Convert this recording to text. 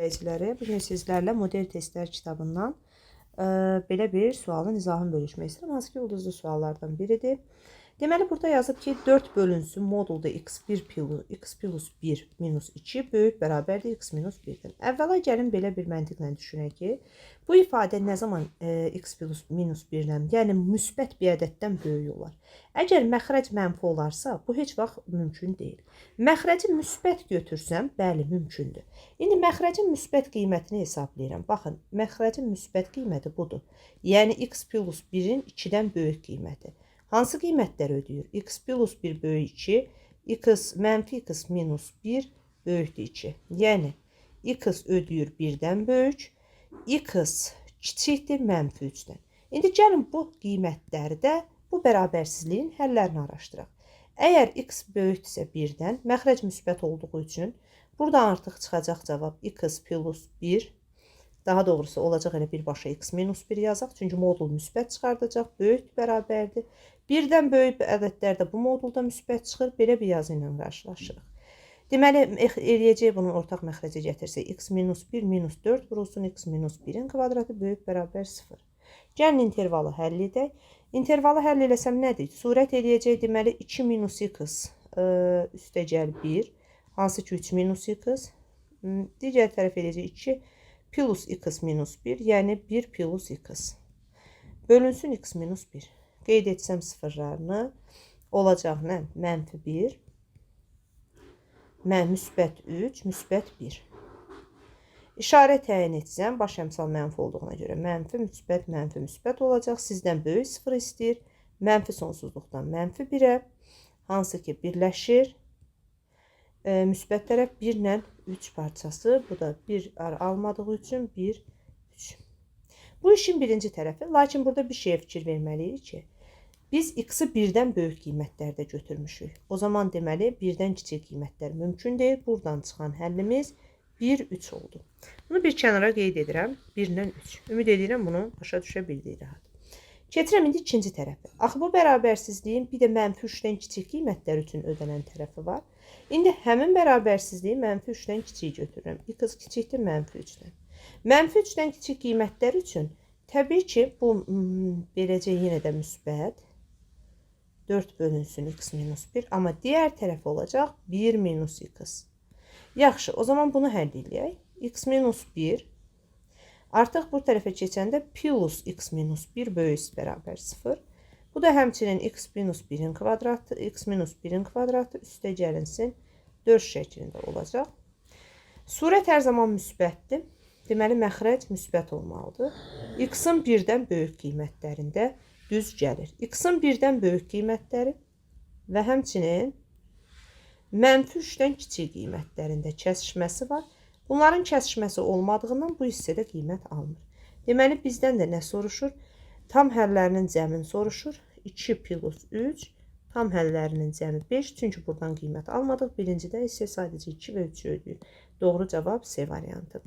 Bugün sizlərlə model testlər kitabından belə bir sualın izahını bölüşmək istəyirəm. Hansı ki, ulduzlu suallardan biridir. Deməli, burada yazıb ki, 4 bölünsün modulda x plus 1 minus 2 böyük bərabərdir x minus 1-dən. Əvvəla gəlin belə bir məntiqlə düşünək ki, bu ifadə nə zaman x plus minus 1-dən, yəni müsbət bir ədəddən böyük olar. Əgər məxrəc mənfi olarsa, bu heç vaxt mümkün deyil. Məxrəci müsbət götürsəm, bəli, mümkündür. İndi məxrəcin müsbət qiymətini hesablayıram. Baxın, məxrəcin müsbət qiyməti budur. Yəni x plus 1-in 2-dən böyük qiyməti. Hansı qiymətlər ödəyir? X plus 1 böyük 2, mənfi x minus 1 böyükdür 2. Yəni, x ödəyir 1-dən böyük, x kiçikdir mənfi 3-dən. İndi gəlin bu qiymətlərdə bu bərabərsizliyin həllərini araşdıraq. Əgər x böyükdürsə 1-dən, məxrəc müsbət olduğu üçün buradan artıq çıxacaq cavab x plus 1. Daha doğrusu olacaq elə birbaşa x minus 1 yazaq. Çünki modul müsbət çıxardacaq. Böyük bərabərdir. 1-dən böyük ədədlərdə bu modulda müsbət çıxır. Belə bir yazı ilə qarşılaşırıq. Deməli, eləyəcək bunun ortaq məxrəcə gətirsə x minus 1 minus 4 vurulsun x minus 1-in kvadratı böyük bərabər 0. Gəlin intervalı həll edək. İntervalı həll eləsəm nədir? Surət eləyəcək deməli 2 minus x üstəgəl 1. Hansı ki 3 minus x. Digər tərəf eləyəcək 2 plus x minus 1, yəni 1 plus x. Bölünsün x minus 1. Qeyd etsəm sıfırlarını. Olacaq nə? Mənfi 1. Müsbət 3, müsbət 1. İşarə təyin etsəm, baş əmsal mənfi olduğuna görə mənfi, müsbət olacaq. Sizdən böyük 0 istəyir. Mənfi sonsuzluqdan mənfi 1-ə. Hansı ki birləşir. Müsbət tərəf 1 ilə 3 parçası. Bu da 1 almadığı üçün 1, 3. Bu işin birinci tərəfi. Lakin burada bir şeyə fikir verməliyik ki, biz x-i 1-dən böyük qiymətlərdə götürmüşük. O zaman deməli 1-dən kiçik qiymətlər mümkün deyil. Buradan çıxan həllimiz 1, 3 oldu. Bunu bir kənara qeyd edirəm. 1 ilə 3. Ümid edirəm bunu başa düşə bildik rahat. Keçirəm indi ikinci tərəfi. Axı bu bərabərsizliyin bir də mənfi 3-dən kiçik qiymətlər üçün ödənən tərəfi var. İndi həmin bərabərsizliyi mənfi 3-dən kiçik götürürəm. X kiçikdir mənfi 3-dən. Mənfi 3-dən kiçik qiymətlər üçün təbii ki, bu beləcə yenə də müsbət 4 bölünsün x minus 1. Amma digər tərəf olacaq 1 minus x. Yaxşı, o zaman bunu həll edək. X minus 1 artıq bu tərəfə keçəndə plus x minus 1 böyük bərabər 0. Bu da həmçinin x minus 1-in kvadratı üstə gəlinsin 4 şəklində olacaq. Surət hər zaman müsbətdir. Deməli, məxrəc müsbət olmalıdır. X-in 1-dən böyük qiymətlərində düz gəlir. X-in 1-dən böyük qiymətləri və həmçinin mənfi 3-dən kiçik qiymətlərində kəsişməsi var. Bunların kəsişməsi olmadığından bu hissədə qiymət almır. Deməli, bizdən də nə soruşur? Tam həllərinin cəmini soruşur. 2 plus 3, tam həllərinin cəmi 5. Çünki buradan qiymət almadıq. Birincidə isə sadəcə 2 və 3 ödəyir. Doğru cavab C variantı.